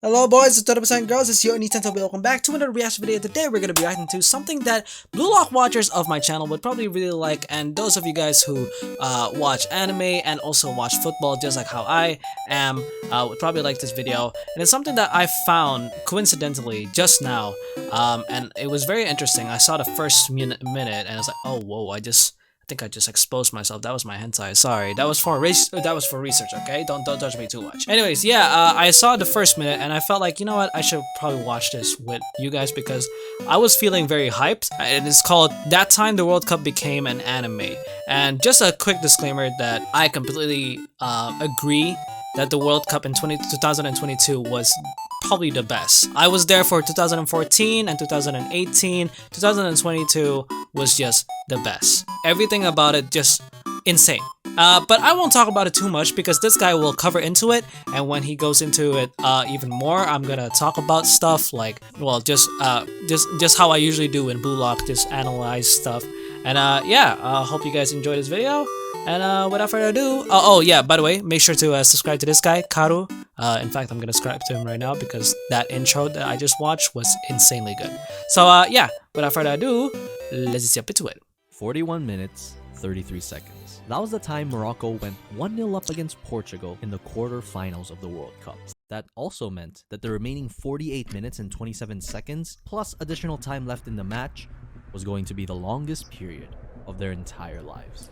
Hello boys, it's 30% girls, it's your Nintendo. Welcome back to another reaction video. Today we're going to be reacting to something that Blue Lock watchers of my channel would probably really like, and those of you guys who watch anime and also watch football just like how I am would probably like this video. And it's something that I found coincidentally just now, and it was very interesting. I saw the first minute and I was like, oh whoa, I think I just exposed myself. That was my hentai. Sorry. That was for research. Okay, don't judge me too much. Anyways, yeah, I saw the first minute and I felt like, you know what, I should probably watch this with you guys because I was feeling very hyped. And it's called That Time the World Cup Became an Anime. And just a quick disclaimer that I completely agree that the World Cup in 2022 was probably the best. I was there for 2014 and 2018. 2022 was just the best. Everything about it just insane. But I won't talk about it too much because this guy will cover into it, and when he goes into it even more, I'm gonna talk about stuff like, well, just how I usually do in Blue Lock, just analyze stuff. And yeah, hope you guys enjoy this video. And without further ado, oh yeah, by the way, make sure to subscribe to this guy, Karu. In fact, I'm gonna subscribe to him right now because that intro that I just watched was insanely good. So yeah, without further ado, let's jump into it. 41 minutes, 33 seconds. That was the time Morocco went 1-0 up against Portugal in the quarterfinals of the World Cup. That also meant that the remaining 48 minutes and 27 seconds, plus additional time left in the match, was going to be the longest period of their entire lives.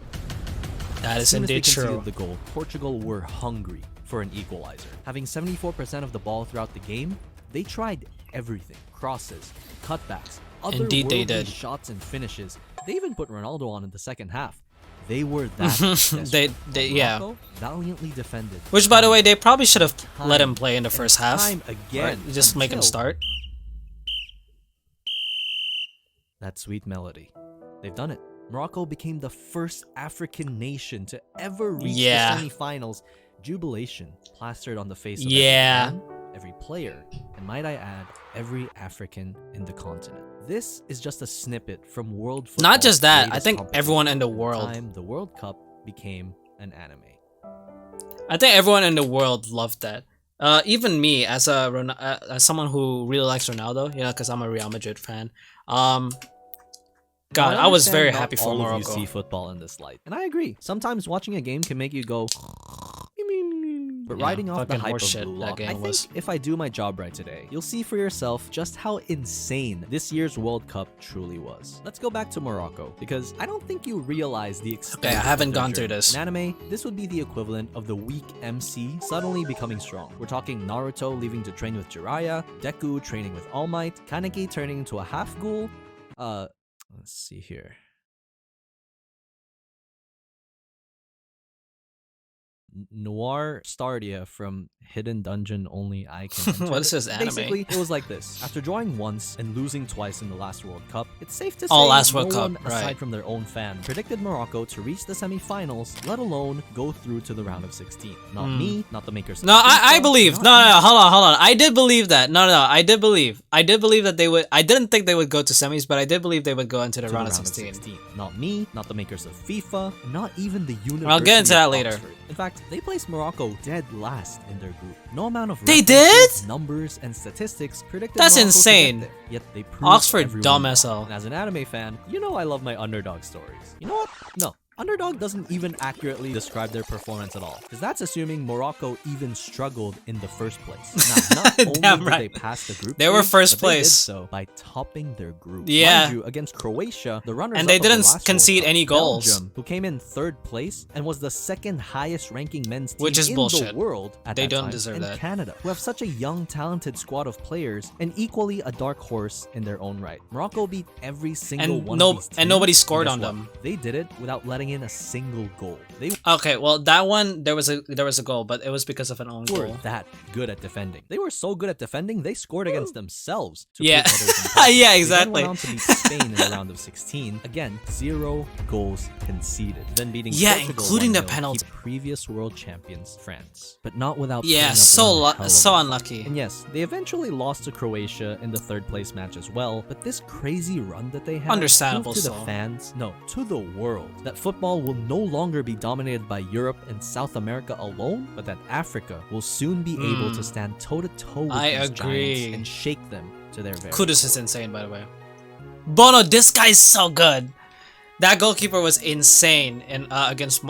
That is indeed true. As soon as they conceded the goal, Portugal were hungry for an equalizer. Having 74% of the ball throughout the game, they tried everything. Crosses, cutbacks, otherworldly shots and finishes. They even put Ronaldo on in the second half. They were that yeah, valiantly defended. Which, by the way, they probably should have let him play in the first half. Again, or just make him start. That sweet melody. They've done it. Morocco became the first African nation to ever reach the semifinals. Jubilation plastered on the face of every fan, every player, and might I add, every African in the continent. This is just a snippet from world football's Not just that, I think everyone in the world. The World Cup became an anime. I think everyone in the world loved that. Even me, as someone who really likes Ronaldo, you know, because I'm a Real Madrid fan. God, I was very happy for Morocco. All of you see football in this light, and I agree. Sometimes watching a game can make you go. But riding off the hype of Blue Lock, I think if I do my job right today, you'll see for yourself just how insane this year's World Cup truly was. Let's go back to Morocco, because I don't think you realize the extent. Okay, I haven't gone through this. In anime, this would be the equivalent of the weak MC suddenly becoming strong. We're talking Naruto leaving to train with Jiraiya, Deku training with All Might, Kaneki turning into a half ghoul. Let's see here. Noir Stardia from Hidden Dungeon Only I Can Enter. What is this anime? Basically, it was like this. After drawing once and losing twice in the last World Cup, it's safe to say one, aside from their own fan, predicted Morocco to reach the semi-finals, let alone go through to the round of 16. Not me, not the makers of No, I believe. No, hold on. I did believe that. No, I did believe. I did believe that they would. I didn't think they would go to semis, but I did believe they would go into the round of 16. Not me, not the makers of FIFA, not even the University I'll get into that later. Oxford. In fact, they placed Morocco dead last in their group. No amount of numbers and statistics predicted That's Morocco insane. To get there. Yet they proved Oxford dumb as hell. And as an anime fan, you know I love my underdog stories. You know what? No. Underdog doesn't even accurately describe their performance at all, because that's assuming Morocco even struggled in the first place. Now, not only did they pass the group, they were first place. They did so by topping their group. Yeah, mind you, against Croatia, the runners-up, and they didn't concede any goals. Belgium, who came in third place and was the second highest ranking men's team Which is in bullshit. The world at they that don't time, deserve and that. Canada, who have such a young, talented squad of players and equally a dark horse in their own right. Morocco beat every single one of these teams, and nobody scored on them. They did it without letting in a single goal. Okay, well, that one there was a goal, but it was because of an own goal. They were that good at defending. They were so good at defending, they scored against themselves. Yeah, yeah, exactly. They then went on to beat Spain in the round of 16. Again, 0 goals conceded. Then beating Portugal, including the penalty. Previous world champions France, but not without. So unlucky. And yes, they eventually lost to Croatia in the third place match as well. But this crazy run that they had, understandable, to the fans, no, to the world, that football football will no longer be dominated by Europe and South America alone, but that Africa will soon be able to stand toe-to-toe with these giants and shake them to their very Kudus is insane, by the way. Bono, this guy's so good. That goalkeeper was insane in against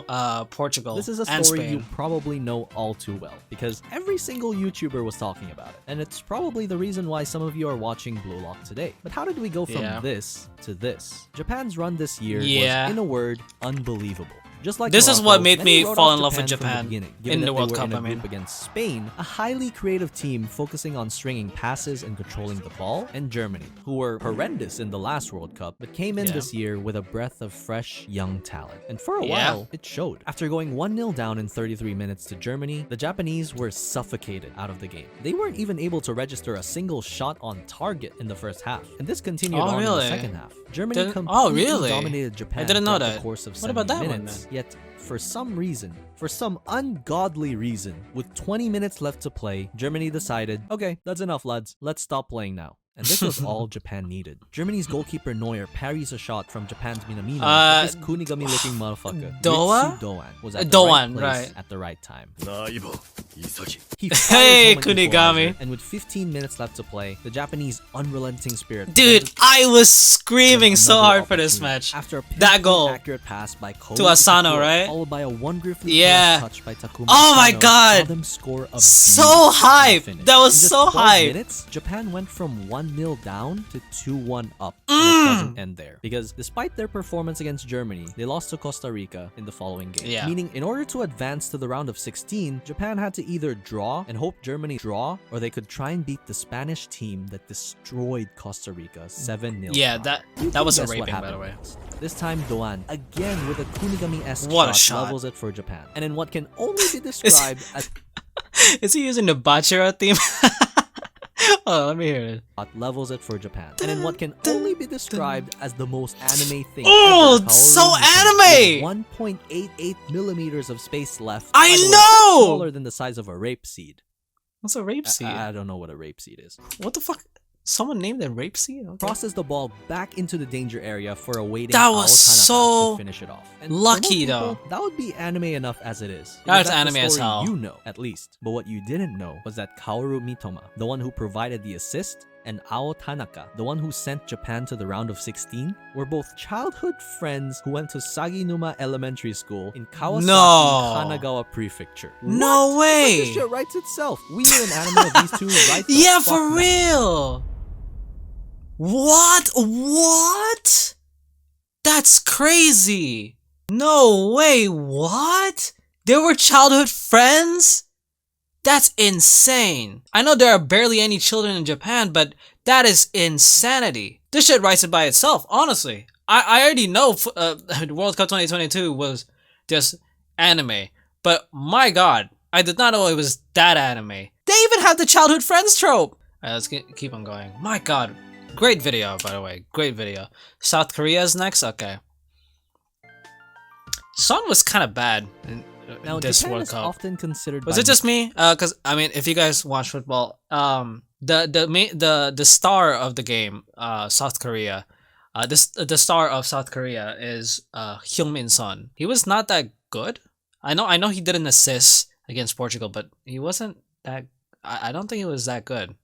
Portugal. This is a and story Spain. you probably know all too well, because every single YouTuber was talking about it, and it's probably the reason why some of you are watching Blue Lock today. But how did we go from this to this? Japan's run this year was, in a word, unbelievable. Just like this Morocco, is what made many me wrote fall off in love with Japan Japan given in the that they World were Cup. in a I mean, group against Spain, a highly creative team focusing on stringing passes and controlling the ball, and Germany, who were horrendous in the last World Cup, but came in this year with a breath of fresh, young talent. And for a while, it showed. After going 1-0 down in 33 minutes to Germany, the Japanese were suffocated out of the game. They weren't even able to register a single shot on target in the first half, and this continued on in the second half. Germany completely dominated Japan throughout the course of 70 minutes, yet for some reason, for some ungodly reason, with 20 minutes left to play, Germany decided, okay, that's enough lads, let's stop playing now. And this was all Japan needed. Germany's goalkeeper Neuer parries a shot from Japan's Minamino, but this Kunigami-looking motherfucker, Ritsu Doan, was at the right place at the right time. He Kunigami! And with 15 minutes left to play, the Japanese unrelenting spirit. Dude, I was screaming so hard for this match. After a that goal accurate pass by to Asano, right? Followed by a wonderfully touch by Takuma. Oh my god! Saw them score a so hype! That was so hype! Minutes, Japan went from 1-0 down to 2-1 up. And it doesn't end there, because despite their performance against Germany, they lost to Costa Rica in the following game. Meaning, in order to advance to the round of 16, Japan had to either draw and hope Germany draw, or they could try and beat the Spanish team that destroyed Costa Rica 7-0. Yeah, that was a raping, by the way. This time, Doan, again with a Kunigami-esque shot, levels it for Japan. And in what can only be described as... Is he using the Bachira theme? Oh, let me hear it. Levels it for Japan. And in what can only be described as the most anime thing ever, so anime! 1.88 millimeters of space left. I know! Smaller than the size of a rapeseed. What's a rapeseed? I don't know what a rapeseed is. What the fuck? Someone named it rapeseed? Okay. Crosses the ball back into the danger area for a waiting that was so to finish it off. And lucky people, though. That would be anime enough as it is. That's anime as hell. You know, at least. But what you didn't know was that Kaoru Mitoma, the one who provided the assist, and Ao Tanaka, the one who sent Japan to the round of 16, were both childhood friends who went to Saginuma Elementary School in Kawasaki, Kanagawa Prefecture. No way! This shit writes itself. We need an anime of these two right yeah, for real! What? What? That's crazy! No way, what? They were childhood friends? That's insane. I know there are barely any children in Japan, but that is insanity. This shit writes it by itself, honestly. I already know World Cup 2022 was just anime, but my god, I did not know it was that anime. They even have the childhood friends trope. Alright, let's keep on going. My god, great video, by the way, great video. South Korea is next? Okay. Son was kind of bad. Now, this Japan World is Cup. often considered. Was it just me? Cause I mean, if you guys watch football, the star of the game, South Korea, the star of South Korea is Heung-min Son. He was not that good. I know he did an assist against Portugal, but he wasn't that. I don't think he was that good.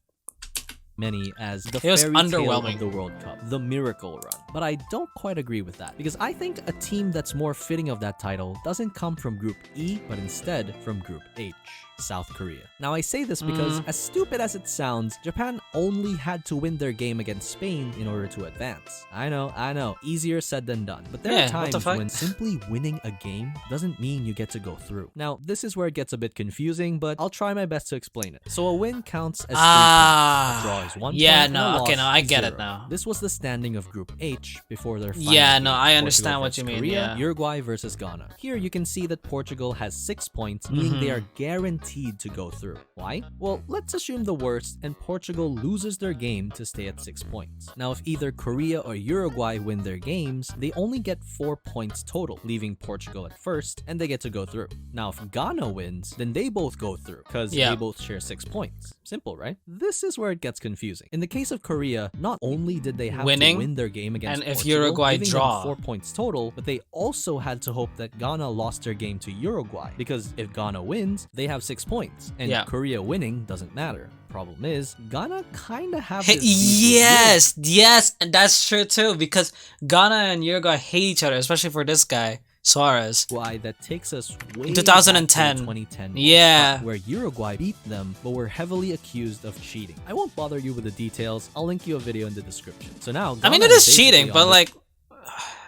Many as the fairy underwhelming tale of the World Cup, the miracle run. But I don't quite agree with that, because I think a team that's more fitting of that title doesn't come from Group E, but instead from Group H, South Korea. Now I say this because, as stupid as it sounds, Japan only had to win their game against Spain in order to advance. I know, easier said than done. But there are times when simply winning a game doesn't mean you get to go through. Now, this is where it gets a bit confusing, but I'll try my best to explain it. So a win counts as 3 points, a draw is 1 point, and a loss I get 0. it now. This was the standing of Group H before their final game. I understand what you mean. Korea, Uruguay versus Ghana. Here you can see that Portugal has 6 points, meaning they are guaranteed guaranteed to go through. Why? Well, let's assume the worst and Portugal loses their game to stay at 6 points. Now, if either Korea or Uruguay win their games, they only get 4 points total, leaving Portugal at first, and they get to go through. Now, if Ghana wins, then they both go through, because they both share 6 points. Simple, right? This is where it gets confusing. In the case of Korea, not only did they have to win their game against and if Portugal, Uruguay giving draw them 4 points total, but they also had to hope that Ghana lost their game to Uruguay, because if Ghana wins, they have 6 points, and Korea winning doesn't matter. Problem is, Ghana kinda have this yes, and that's true too, because Ghana and Uruguay hate each other, especially for this guy, Suarez. Why that takes us way 2010. back to 2010, where Uruguay beat them, but were heavily accused of cheating. I won't bother you with the details. I'll link you a video in the description. So now, I mean, it is cheating, but like,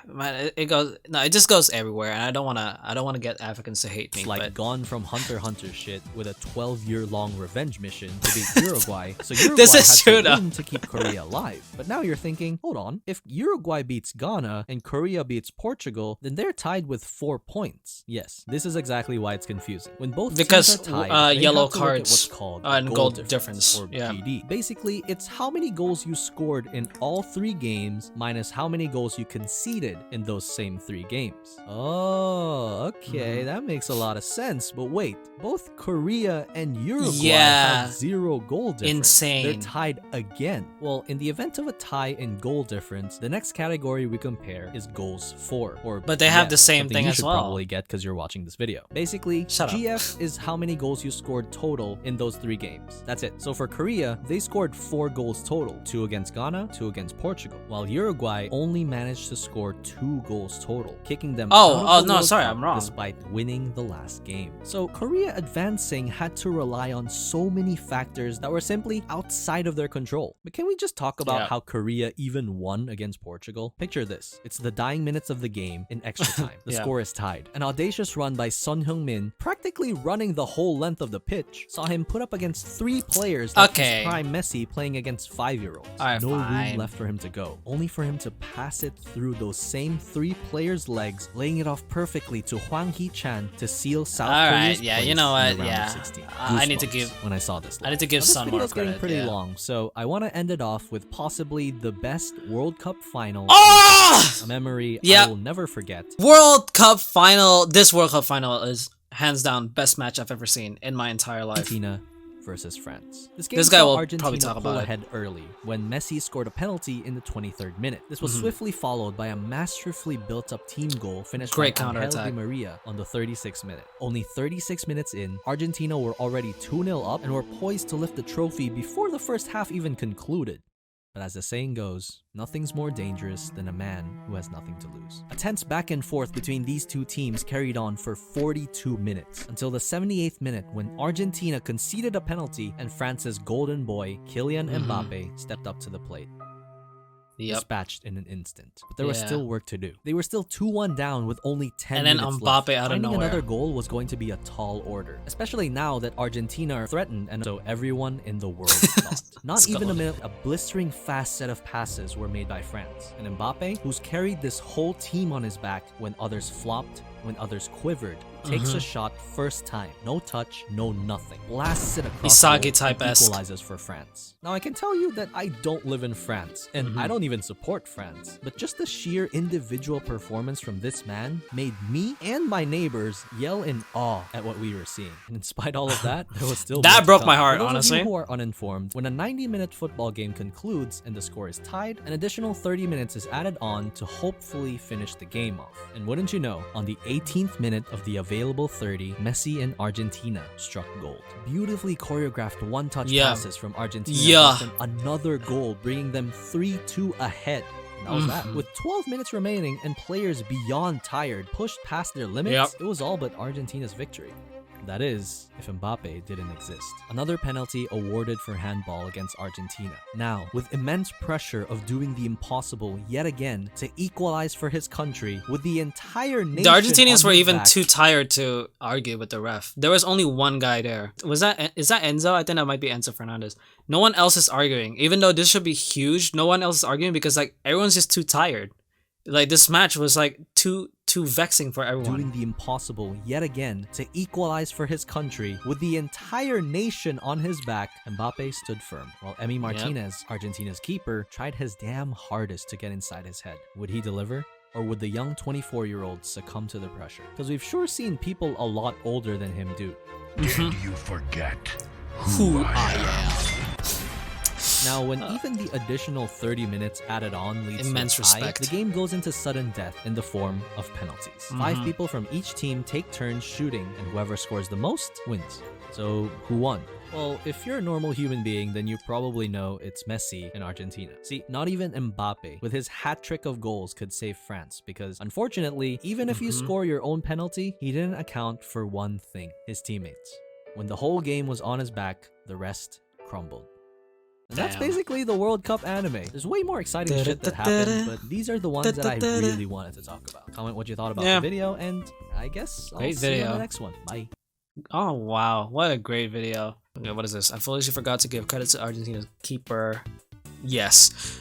man, it just goes everywhere, and I don't wanna get Africans to hate me. It's like but gone from Hunter x Hunter shit with a 12-year-long revenge mission to beat Uruguay. So Uruguay this is true, had to win to keep Korea alive. But now you're thinking, hold on, if Uruguay beats Ghana and Korea beats Portugal, then they're tied with 4 points. Yes, this is exactly why it's confusing. When both teams are tied, yellow have to cards look at what's called and goal goal difference, or GD. Basically, it's how many goals you scored in all 3 games minus how many goals you conceded in those same 3 games. Oh, okay, that makes a lot of sense. But wait, both Korea and Uruguay have 0 goal difference. Insane. They're tied again. Well, in the event of a tie in goal difference, the next category we compare is goals for. But they have the same thing you as should well. Probably get because you're watching this video. Basically, GF is how many goals you scored total in those 3 games. That's it. So for Korea, they scored 4 goals total, 2 against Ghana, 2 against Portugal, while Uruguay only managed to score 2 goals total, kicking them out of the World Cup I'm wrong. despite winning the last game. So Korea advancing had to rely on so many factors that were simply outside of their control. But can we just talk about how Korea even won against Portugal? Picture this. It's the dying minutes of the game in extra time. The score is tied. An audacious run by Son Heung-min, practically running the whole length of the pitch, saw him put up against 3 players like his prime Messi playing against 5-year-olds. No room left for him to go, only for him to pass it through those same 3 players' legs, laying it off perfectly to Hwang Hee-chan to seal South Korea's place you know what, in the round of 16. I need to give when I saw this. I need to give Son more credit. This video's getting pretty long, so I want to end it off with possibly the best World Cup final. A memory I will never forget. World Cup final. This World Cup final is hands down best match I've ever seen in my entire life. Argentina versus France. This game this guy saw will Argentina probably talk about ahead early when Messi scored a penalty in the 23rd minute. This was swiftly followed by a masterfully built-up team goal finished by Angel Di Maria on the 36th minute. Only 36 minutes in, Argentina were already 2-0 up and were poised to lift the trophy before the first half even concluded. But as the saying goes, nothing's more dangerous than a man who has nothing to lose. A tense back and forth between these 2 teams carried on for 42 minutes, until the 78th minute when Argentina conceded a penalty and France's golden boy, Kylian Mbappe, stepped up to the plate. Dispatched in an instant. But there was still work to do. They were still 2-1 down with only 10 minutes left. And then Mbappe out of nowhere. Finding another goal was going to be a tall order, especially now that Argentina are threatened and so everyone in the world thought. Not even a minute, a blistering fast set of passes were made by France. And Mbappe, who's carried this whole team on his back when others flopped, when others quivered, takes a shot first time. No touch, no nothing. Blasts it across the goal and equalizes for France. Now I can tell you that I don't live in France, and I don't even support France. But just the sheer individual performance from this man made me and my neighbors yell in awe at what we were seeing. And in spite of all of that, there was still that broke my heart, for those honestly. Of you who are uninformed, when a 90-minute football game concludes and the score is tied, an additional 30 minutes is added on to hopefully finish the game off. And wouldn't you know, on the 18th minute of the available 30, Messi and Argentina struck gold. Beautifully choreographed one-touch passes from Argentina and another goal, bringing them 3-2 ahead. And that was that. With 12 minutes remaining and players beyond tired pushed past their limits, it was all but Argentina's victory. That is, if Mbappe didn't exist. Another penalty awarded for handball against Argentina. Now, with immense pressure of doing the impossible yet again to equalize for his country, with the entire nation the Argentinians were even back, too tired to argue with the ref. There was only one guy there. Is that Enzo? I think that might be Enzo Fernandez. No one else is arguing. Even though this should be huge, no one else is arguing because like everyone's just too tired. Like this match was like too too vexing for everyone. Doing the impossible yet again to equalize for his country with the entire nation on his back, Mbappe stood firm, while Emi Martinez, Argentina's keeper, tried his damn hardest to get inside his head. Would he deliver? Or would the young 24-year-old succumb to the pressure? Because we've sure seen people a lot older than him do. Did you forget Who I am? Now, when even the additional 30 minutes added on leads Immense to a tie, respect. the game goes into sudden death in the form of penalties. 5 people from each team take turns shooting, and whoever scores the most wins. So, who won? Well, if you're a normal human being, then you probably know it's Messi in Argentina. See, not even Mbappe, with his hat-trick of goals, could save France, because unfortunately, even if you score your own penalty, he didn't account for one thing: his teammates. When the whole game was on his back, the rest crumbled. And that's Damn. basically the World Cup anime. There's way more exciting shit that happened, but these are the ones that I really wanted to talk about. Comment what you thought about the video, and I guess I'll see you on the next one. Bye. Oh wow, what a great video. Okay, what is this? I foolishly forgot to give credit to Argentina's keeper. Yes.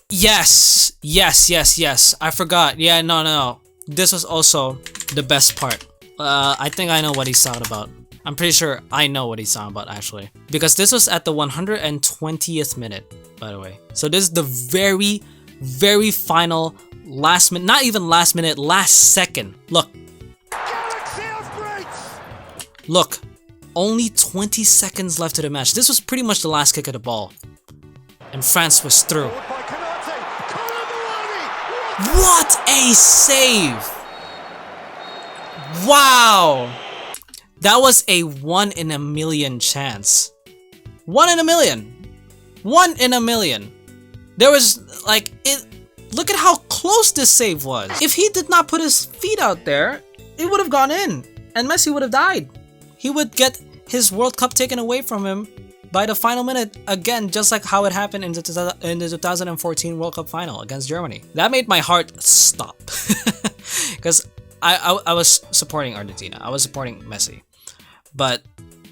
Yes! Yes, yes, yes. I forgot. Yeah, no. This was also the best part. I think I know what he's talking about. I'm pretty sure I know what he's talking about, actually. Because this was at the 120th minute, by the way. So this is the very, very final last minute, not even last minute, last second. Look. Look, only 20 seconds left to the match. This was pretty much the last kick of the ball. And France was through. What a save! Wow! That was a 1 in a million chance. 1 in a million! 1 in a million. There was, like, look at how close this save was. If he did not put his feet out there, it would have gone in. And Messi would have died. He would get his World Cup taken away from him by the final minute, again, just like how it happened in the 2014 World Cup final against Germany. That made my heart stop. Because I was supporting Argentina. I was supporting Messi. But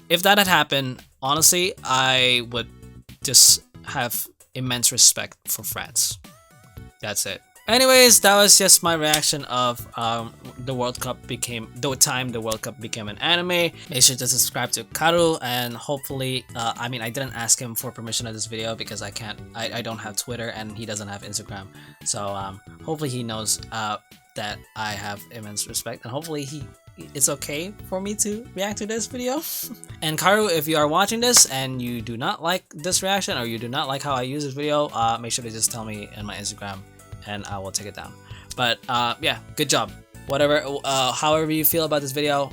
if that had happened, honestly, I would just have immense respect for France. That's it. Anyways, that was just my reaction of the World Cup became an anime. Make sure to subscribe to Karu, and hopefully, I mean, I didn't ask him for permission of this video because I don't have Twitter and he doesn't have Instagram. So hopefully he knows that I have immense respect, and hopefully it's okay for me to react to this video. And Karu, if you are watching this and you do not like this reaction, or you do not like how I use this video, make sure to just tell me in my Instagram and I will take it down. But yeah, good job. Whatever, however you feel about this video,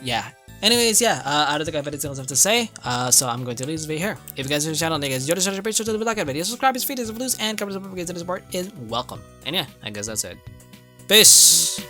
yeah. Anyways, yeah, I don't think I have anything else to say, so I'm going to leave this video here. If you guys are new to the channel and you guys enjoyed the channel, make sure to like the video, subscribe, his feed is blues, and cover the support is welcome. And yeah, I guess that's it. Peace!